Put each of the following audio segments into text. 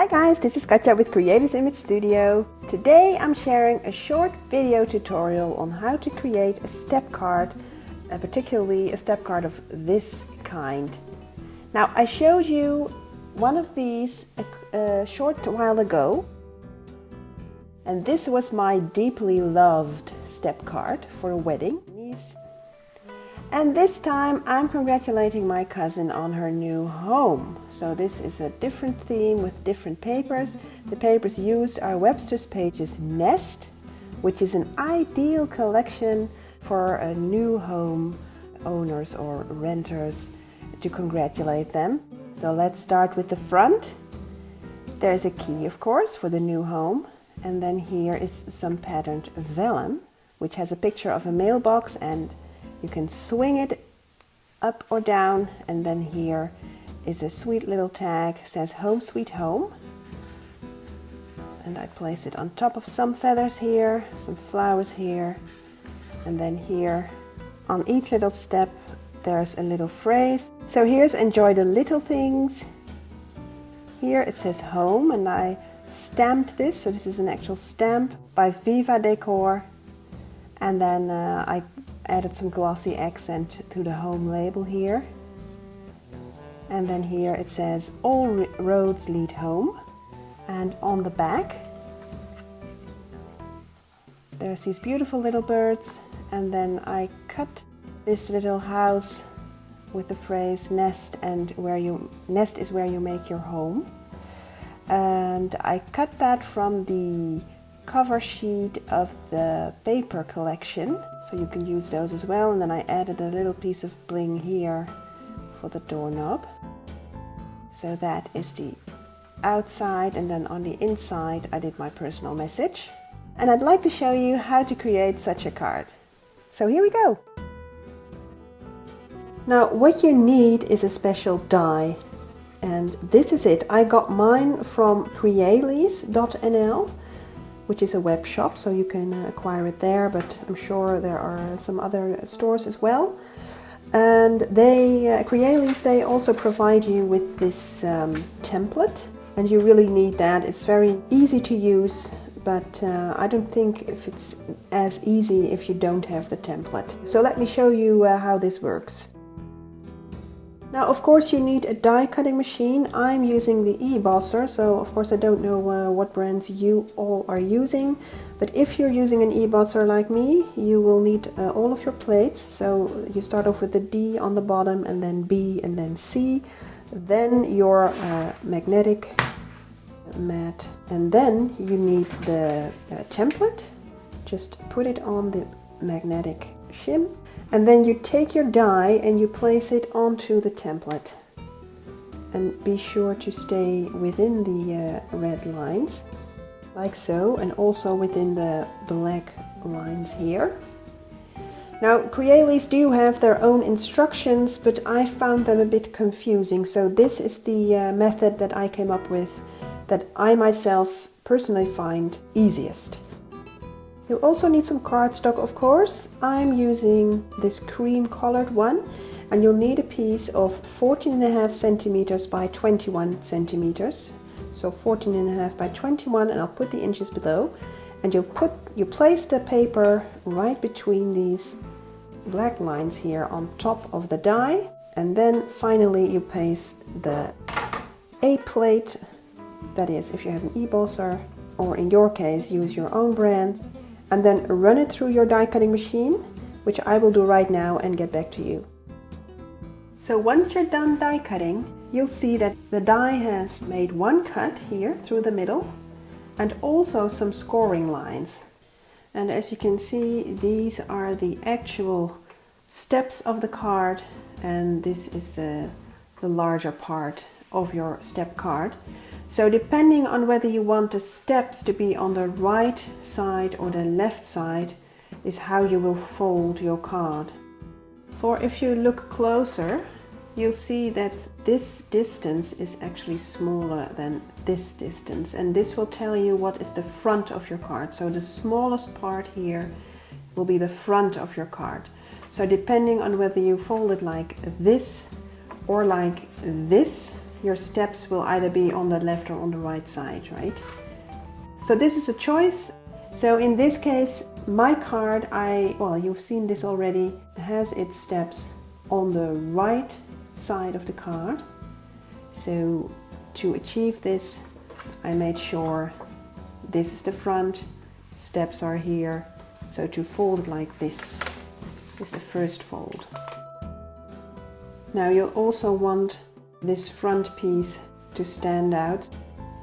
Hi guys, this is Katja with Creators Image Studio. Today I'm sharing a short video tutorial on how to create a step card, particularly a step card of this kind. Now I showed you one of these a short while ago, and this was my deeply loved step card for a wedding. And this time I'm congratulating my cousin on her new home. So this is a different theme with different papers. The papers used are Webster's Pages Nest, which is an ideal collection for a new home owners or renters to congratulate them. So let's start with the front. There's a key, of course, for the new home. And then here is some patterned vellum, which has a picture of a mailbox, and you can swing it up or down, and then here is a sweet little tag, says Home Sweet Home. And I place it on top of some feathers here, some flowers here, and then here on each little step there's a little phrase. So here's Enjoy the Little Things. Here it says Home, and I stamped this, so this is an actual stamp by Viva Decor. And then I added some glossy accent to the home label here. And then here it says All Roads Lead Home. And on the back there's these beautiful little birds, and then I cut this little house with the phrase nest nest is where you make your home. And I cut that from the cover sheet of the paper collection, so you can use those as well. And then I added a little piece of bling here for the doorknob. So that is the outside, and then on the inside I did my personal message. And I'd like to show you how to create such a card. So here we go. Now what you need is a special die, and this is it. I got mine from crealys.nl, which is a web shop, so you can acquire it there, but I'm sure there are some other stores as well. And Crealys, they also provide you with this template, and you really need that. It's very easy to use, but I don't think if it's as easy if you don't have the template. So let me show you how this works. Now, of course, you need a die cutting machine. I'm using the eBosser, so of course I don't know what brands you all are using, but if you're using an eBosser like me, you will need all of your plates. So you start off with the D on the bottom, and then B, and then C, then your magnetic mat, and then you need the template. Just put it on the magnetic shim. And then you take your die and you place it onto the template. And be sure to stay within the red lines, like so, and also within the black lines here. Now, Crealys do have their own instructions, but I found them a bit confusing. So this is the method that I came up with, that I myself personally find easiest. You'll also need some cardstock, of course. I'm using this cream colored one, and you'll need a piece of 14.5 centimeters by 21 centimeters. So 14.5 by 21, and I'll put the inches below. And you place the paper right between these black lines here on top of the die. And then finally you place the A plate, that is if you have an eBosser, or in your case use your own brand. And then run it through your die cutting machine, which I will do right now and get back to you. So once you're done die cutting, you'll see that the die has made one cut here through the middle, and also some scoring lines. And as you can see, these are the actual steps of the card, and this is the larger part of your step card. So depending on whether you want the steps to be on the right side or the left side is how you will fold your card. For if you look closer, you'll see that this distance is actually smaller than this distance, and this will tell you what is the front of your card. So the smallest part here will be the front of your card. So depending on whether you fold it like this or like this, your steps will either be on the left or on the right side, right? So this is a choice. So in this case, my card, well, you've seen this already, has its steps on the right side of the card. So to achieve this, I made sure this is the front, steps are here. So to fold it like this is the first fold. Now you'll also want this front piece to stand out.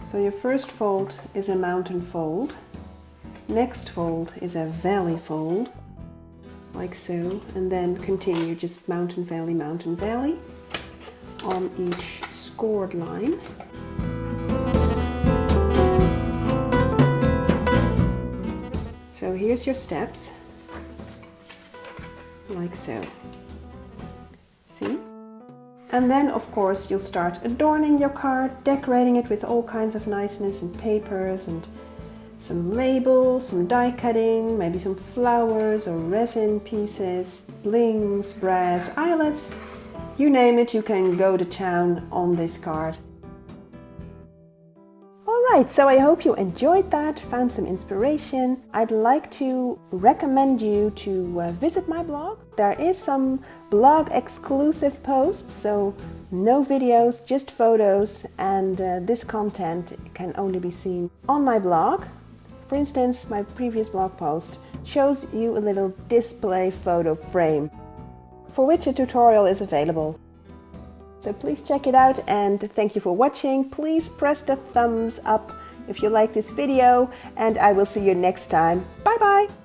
So your first fold is a mountain fold. Next fold is a valley fold, like so, and then continue just mountain, valley on each scored line. So here's your steps, like so. See? And then, of course, you'll start adorning your card, decorating it with all kinds of niceness and papers and some labels, some die cutting, maybe some flowers or resin pieces, blings, brass, eyelets. You name it, you can go to town on this card. Alright, so I hope you enjoyed that, found some inspiration. I'd like to recommend you to visit my blog. There is some blog exclusive posts, so no videos, just photos, and this content can only be seen on my blog. For instance, my previous blog post shows you a little display photo frame for which a tutorial is available. So please check it out, and thank you for watching. Please press the thumbs up if you like this video, and I will see you next time. Bye bye!